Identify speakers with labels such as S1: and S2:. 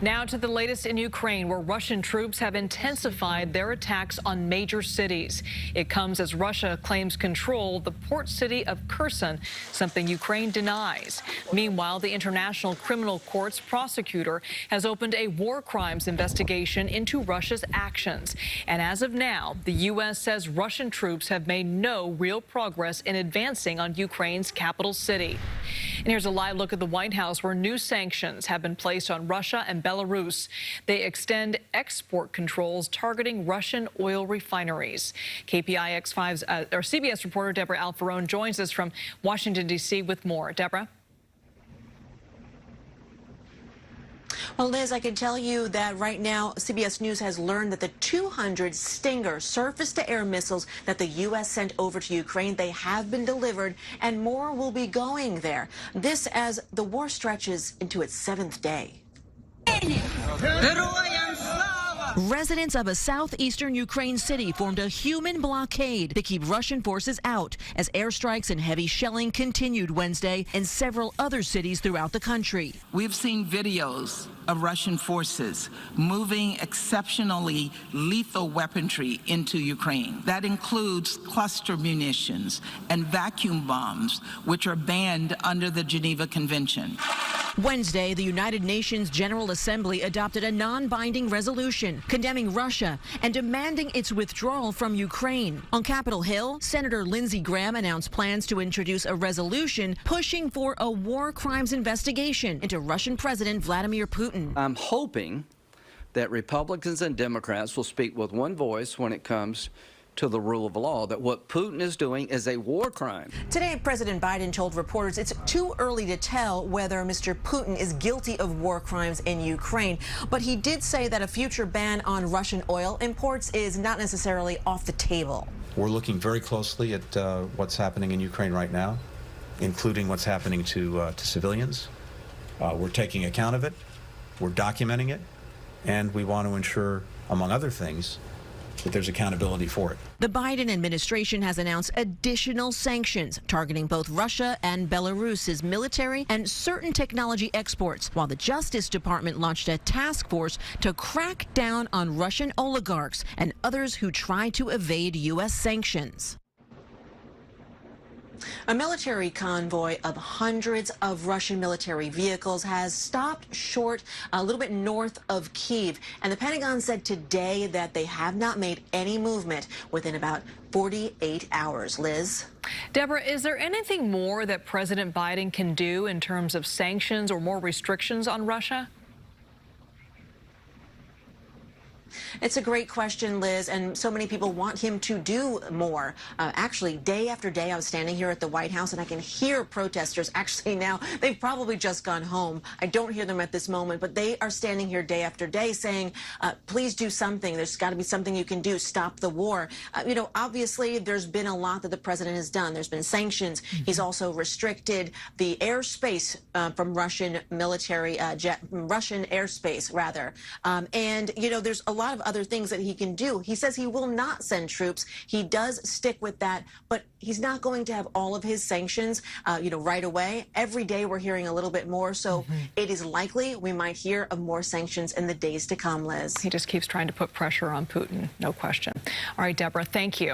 S1: Now to the latest in Ukraine, where Russian troops have intensified their attacks on major cities. It comes as Russia claims control of the port city of Kherson, something Ukraine denies. Meanwhile, the International Criminal Court's prosecutor has opened a war crimes investigation into Russia's actions. And as of now, the U.S. says Russian troops have made no real progress in advancing on Ukraine's capital city. And here's a live look at the White House, where new sanctions have been placed on Russia and Belarus. They extend export controls targeting Russian oil refineries. KPIX 5's CBS reporter Debra Alfarone joins us from Washington, D.C. with more. Debra?
S2: Well, Liz, I can tell you that right now, CBS News has learned that the 200 Stinger surface-to-air missiles that the U.S. sent over to Ukraine, they have been delivered, and more will be going there. This as the war stretches into its 7th day.
S3: Residents of a southeastern Ukraine city formed a human blockade to keep Russian forces out as airstrikes and heavy shelling continued Wednesday in several other cities throughout the country.
S4: We've seen videos of Russian forces moving exceptionally lethal weaponry into Ukraine. That includes cluster munitions and vacuum bombs, which are banned under the Geneva Convention.
S3: Wednesday, the United Nations General Assembly adopted a non-binding resolution condemning Russia and demanding its withdrawal from Ukraine. On Capitol Hill, Senator Lindsey Graham announced plans to introduce a resolution pushing for a war crimes investigation into Russian President Vladimir Putin.
S5: I'm hoping that Republicans and Democrats will speak with one voice when it comes to the rule of law, that what Putin is doing is a war crime.
S2: Today, President Biden told reporters it's too early to tell whether Mr. Putin is guilty of war crimes in Ukraine, but he did say that a future ban on Russian oil imports is not necessarily off the table.
S6: We're looking very closely at what's happening in Ukraine right now, including what's happening to civilians. We're taking account of it, we're documenting it, and we want to ensure, among other things, that there's accountability for it.
S3: The Biden administration has announced additional sanctions targeting both Russia and Belarus's military and certain technology exports, while the Justice Department launched a task force to crack down on Russian oligarchs and others who try to evade U.S. sanctions.
S2: A military convoy of hundreds of Russian military vehicles has stopped short a little bit north of Kyiv, and the Pentagon said today that they have not made any movement within about 48 hours. Liz?
S1: Debra, is there anything more that President Biden can do in terms of sanctions or more restrictions on Russia?
S2: It's a great question, Liz, and so many people want him to do more. Actually, day after day, I was standing here at the White House, and I can hear protesters. Actually, now, they've probably just gone home. I don't hear them at this moment, but they are standing here day after day saying, please do something. There's got to be something you can do. Stop the war. You know, obviously, there's been a lot that the president has done. There's been sanctions. He's also restricted the airspace from Russian military Russian airspace, rather. And, you know, there's a lot of other things that he can do. He says he will not send troops. He does stick with that, but he's not going to have all of his sanctions, you know, right away. Every day we're hearing a little bit more, so it is likely we might hear of more sanctions in the days to come, Liz.
S1: He just keeps trying to put pressure on Putin, no question. All right, Debra, thank you.